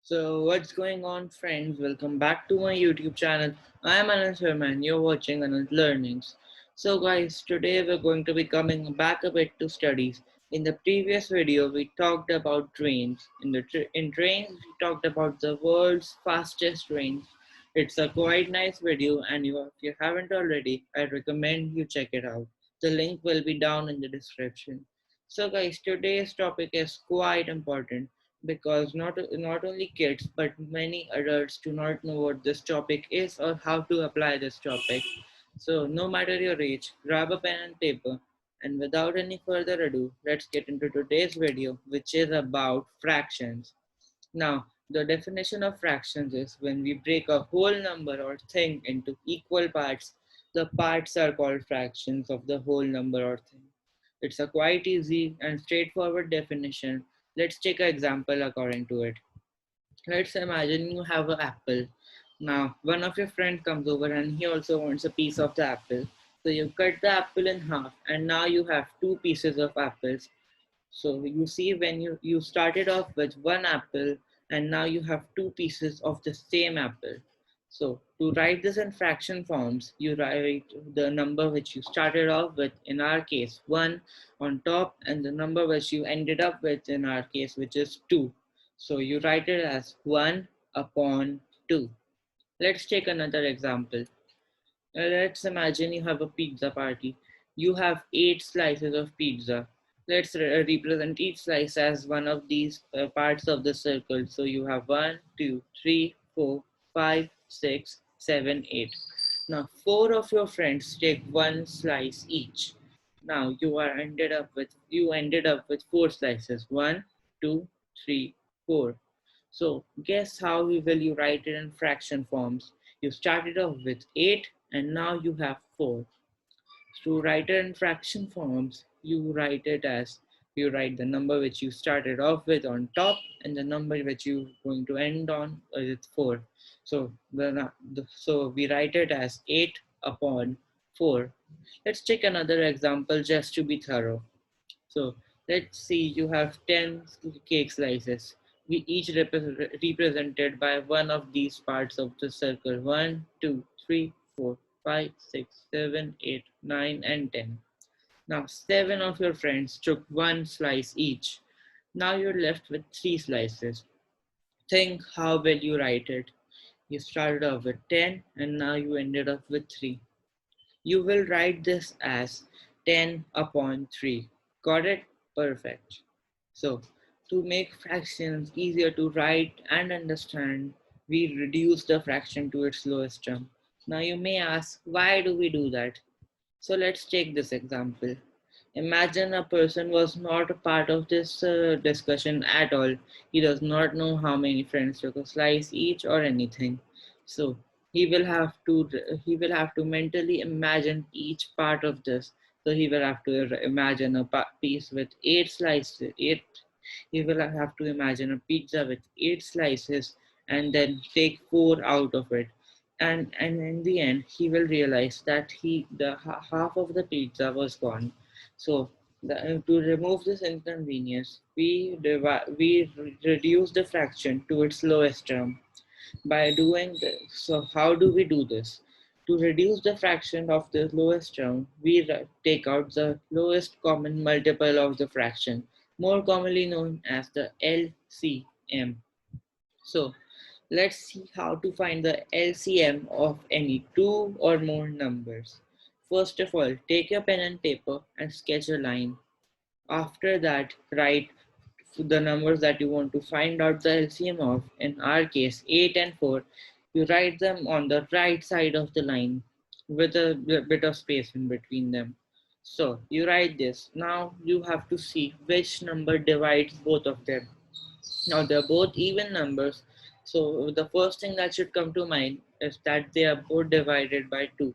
So what's going on, friends? Welcome back to my YouTube channel. I am Anant Sharma and you're watching Anant Learnings. So guys, today we're going to be coming back a bit to studies. In the previous video, we talked about trains. In trains, we talked about the world's fastest trains. It's a quite nice video, and if you haven't already, I recommend you check it out. The link will be down in the description. So guys, today's topic is quite important because not only kids but many adults do not know what this topic is or how to apply this topic. So no matter your age, grab a pen and paper, and without any further ado, let's get into today's video, which is about fractions. Now, the definition of fractions is when we break a whole number or thing into equal parts. The parts are called fractions of the whole number or thing. It's a quite easy and straightforward definition. Let's take an example according to it. Let's imagine you have an apple. Now, one of your friends comes over and he also wants a piece of the apple. So you cut the apple in half, and now you have two pieces of apples. So you see when you started off with one apple and now you have two pieces of the same apple. So to write this in fraction forms, you write the number which you started off with, in our case 1, on top, and the number which you ended up with, in our case, which is 2. So you write it as 1 upon 2. Let's take another example. Let's imagine you have a pizza party. You have 8 slices of pizza. Let's represent each slice as one of these parts of the circle. So you have 1, 2, 3, 4, 5, 6, 7, 8. Now, 4 of your friends take one slice each. Now you ended up with 4 slices. 1, 2, 3, 4. So guess how will you write it in fraction forms? You started off with 8 and now you have 4. To write it in fraction forms, you write the number which you started off with on top and the number which you're going to end on with 4. So so we write it as 8 upon 4. Let's take another example just to be thorough. So let's see, you have 10 cake slices. We each represented by one of these parts of the circle. 1, 2, 3, 4, 5, 6, 7, 8, 9, and 10. Now 7 of your friends took one slice each. Now you're left with 3 slices. Think how will you write it? You started off with 10 and now you ended up with 3. You will write this as 10 upon 3. Got it? Perfect. So, to make fractions easier to write and understand, we reduce the fraction to its lowest term. Now, you may ask, why do we do that? So, let's take this example. Imagine a person was not a part of this discussion at all. He does not know how many friends took a slice each or anything. So he will have to he will have to mentally imagine each part of this. So he will have to imagine a piece with 8 slices. He will have to imagine a pizza with 8 slices and then take 4 out of it. And in the end, he will realize that half of the pizza was gone. So to remove this inconvenience, we reduce the fraction to its lowest term by doing this. So how do we do this? To reduce the fraction of the lowest term, we take out the lowest common multiple of the fraction, more commonly known as the LCM. So let's see how to find the LCM of any two or more numbers. First of all, take your pen and paper and sketch a line. After that, write the numbers that you want to find out the LCM of. In our case, 8 and 4. You write them on the right side of the line with a bit of space in between them. So you write this. Now you have to see which number divides both of them. Now they're both even numbers. So the first thing that should come to mind is that they are both divided by 2.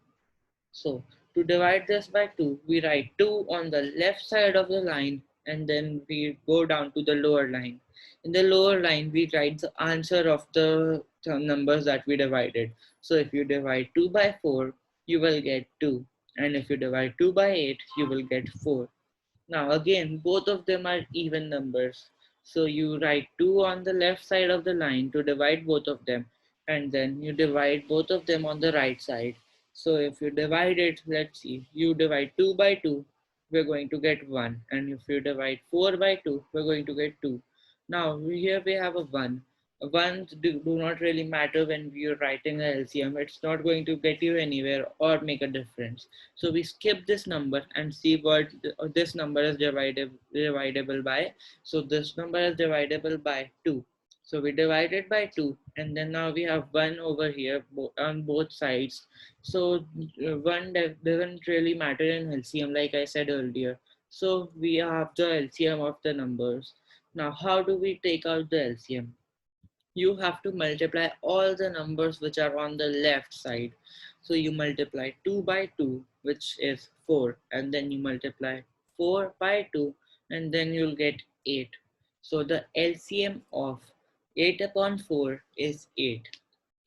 So to divide this by 2, we write 2 on the left side of the line and then we go down to the lower line. In the lower line, we write the answer of the numbers that we divided. So if you divide 2 by 4, you will get 2. And if you divide 2 by 8, you will get 4. Now again, both of them are even numbers. So you write 2 on the left side of the line to divide both of them, and then you divide both of them on the right side. So if you divide it, let's see, you divide 2 by 2, we're going to get 1. And if you divide 4 by 2, we're going to get 2. Now here we have a 1. Ones do not really matter when you're writing a LCM. It's not going to get you anywhere or make a difference. So we skip this number and see what this number is dividable by. So this number is divisible by 2. So we divide it by 2, and then now we have 1 over here on both sides. So 1 doesn't really matter in LCM, like I said earlier. So we have the LCM of the numbers. Now how do we take out the LCM? You have to multiply all the numbers which are on the left side. So you multiply 2 by 2, which is 4, and then you multiply 4 by 2, and then you'll get 8. So the LCM of 8 upon 4 is 8.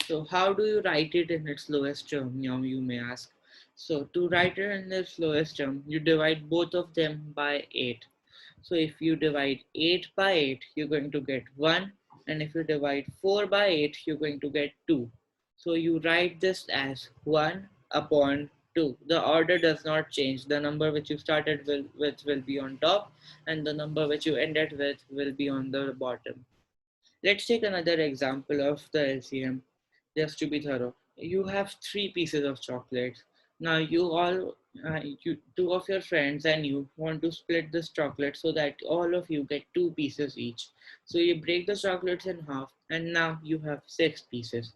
So how do you write it in its lowest term, now you may ask. So to write it in its lowest term, you divide both of them by 8. So if you divide 8 by 8, you're going to get 1. And if you divide 4 by 8, you're going to get 2. So you write this as 1 upon 2. The order does not change. The number which you started with will be on top, and the number which you ended with will be on the bottom. Let's take another example of the LCM, just to be thorough. You have 3 pieces of chocolate. Now two of your friends and you want to split this chocolate so that all of you get 2 pieces each. So you break the chocolates in half, and now you have 6 pieces.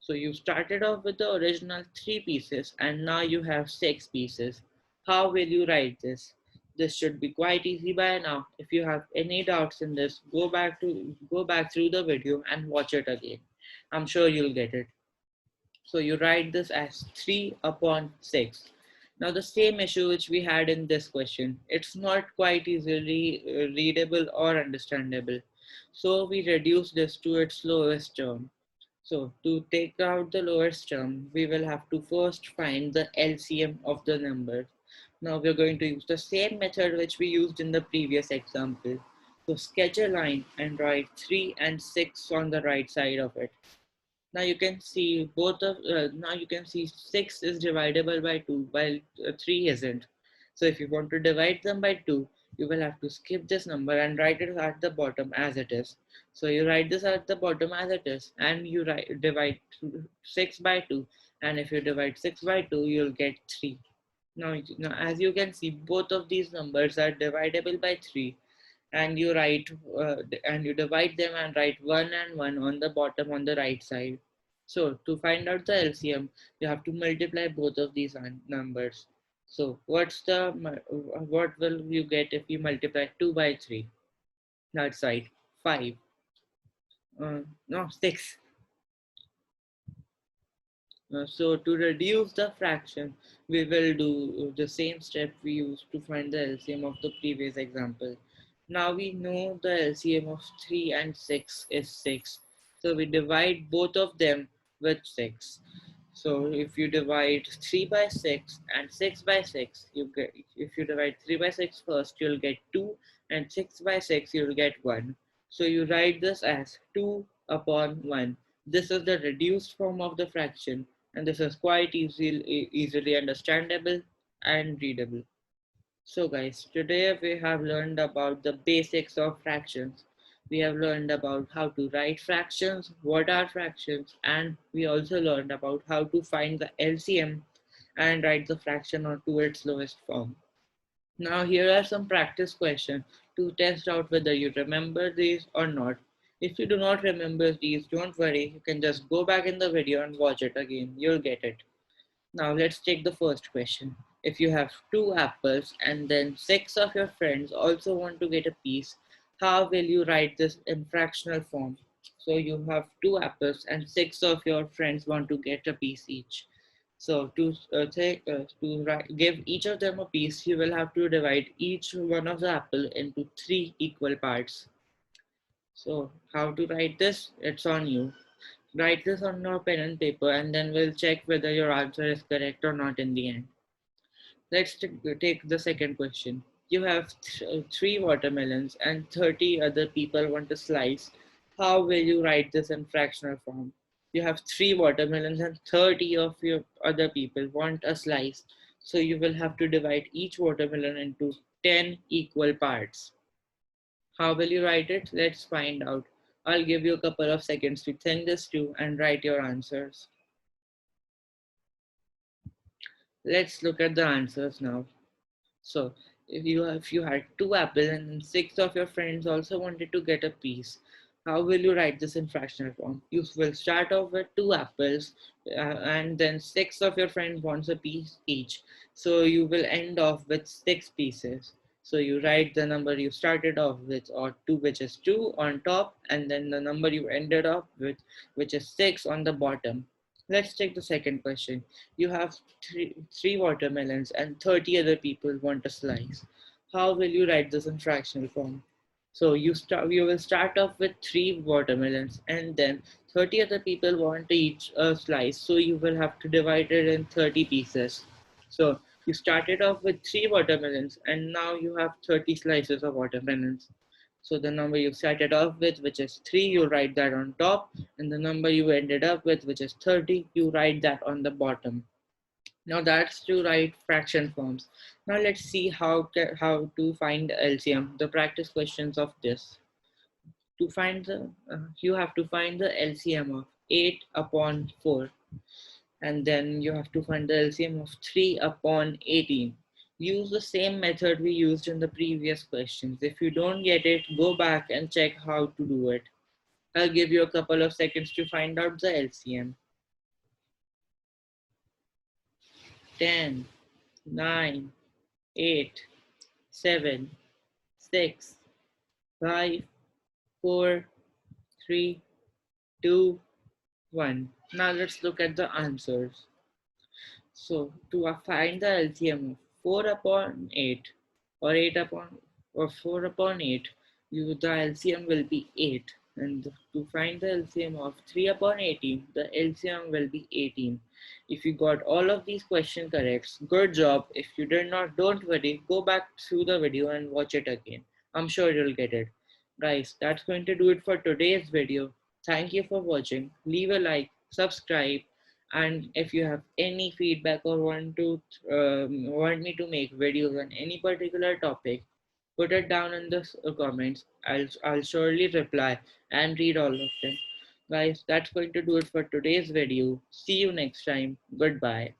So you started off with the original 3 pieces, and now you have 6 pieces. How will you write this? This should be quite easy by now. If you have any doubts in this, go back through the video and watch it again. I'm sure you'll get it. So you write this as 3 upon 6. Now the same issue which we had in this question, it's not quite easily readable or understandable. So we reduce this to its lowest term. So to take out the lowest term, we will have to first find the LCM of the numbers. Now we're going to use the same method which we used in the previous example. So sketch a line and write 3 and 6 on the right side of it. Now you can see now you can see 6 is divisible by 2 while 3 isn't. So if you want to divide them by 2, you will have to skip this number and write it at the bottom as it is. So you write this at the bottom as it is, and you divide 6 by 2, and if you divide 6 by 2, you'll get 3. Now as you can see, both of these numbers are divisible by 3, and you divide them and write 1 and 1 on the bottom on the right side. So to find out the LCM, you have to multiply both of these numbers. So what will you get if you multiply 2 by 3? That's right, 5. No, 6. So to reduce the fraction, we will do the same step we used to find the LCM of the previous example. Now we know the LCM of 3 and 6 is 6. So we divide both of them with 6. So if you divide 3 by 6 and 6 by 6, if you divide 3 by 6 first, you'll get 2, and 6 by 6, you'll get 1. So you write this as 2 upon 1. This is the reduced form of the fraction, and this is quite easily understandable and readable. So guys, today we have learned about the basics of fractions. We have learned about how to write fractions, what are fractions, and we also learned about how to find the LCM and write the fraction onto its lowest form. Now here are some practice questions to test out whether you remember these or not. If you do not remember these, don't worry, you can just go back in the video and watch it again. You'll get it. Now let's take the first question. If you have 2 apples and then 6 of your friends also want to get a piece, how will you write this in fractional form? So you have 2 apples and 6 of your friends want to get a piece each. So give each of them a piece, you will have to divide each one of the apple into 3 equal parts. So how to write this? It's on you. Write this on your pen and paper, and then we'll check whether your answer is correct or not in the end. Let's take the second question. You have three watermelons and 30 other people want a slice. How will you write this in fractional form? You have three watermelons and 30 of your other people want a slice. So you will have to divide each watermelon into 10 equal parts. How will you write it? Let's find out. I'll give you a couple of seconds to think this through and write your answers. Let's look at the answers now. So, if you had two apples and six of your friends also wanted to get a piece, how will you write this in fractional form? You will start off with two apples, and then six of your friends wants a piece each. So you will end off with six pieces. So you write the number you started off with, or two, which is two on top, and then the number you ended up with, which is six on the bottom. Let's take the second question. You have three watermelons and 30 other people want a slice. How will you write this in fractional form? So you will start off with three watermelons and then 30 other people want each a slice. So you will have to divide it in 30 pieces. So you started off with three watermelons and now you have 30 slices of watermelons. So the number you started off with, which is 3, you write that on top, and the number you ended up with, which is 30, you write that on the bottom. Now that's to write fraction forms. Now let's see how to find the LCM, the practice questions of this. To find the, you have to find the LCM of 8 upon 4, and then you have to find the LCM of 3 upon 18. Use the same method we used in the previous questions. If you don't get it, go back and check how to do it. I'll give you a couple of seconds to find out the LCM. 10, 9, 8, 7, 6, 5, 4, 3, 2, 1. Now let's look at the answers. So to find the LCM of 4 upon 8 or 8 upon or 4 upon 8, the LCM will be 8. And to find the LCM of 3 upon 18, the LCM will be 18. If you got all of these questions correct, good job. If you did not, don't worry. Go back through the video and watch it again. I'm sure you'll get it. Guys, that's going to do it for today's video. Thank you for watching. Leave a like, subscribe, and if you have any feedback or want me to make videos on any particular topic, put it down in the comments. I'll surely reply and read all of them. Guys, that's going to do it for today's video. See you next time. Goodbye.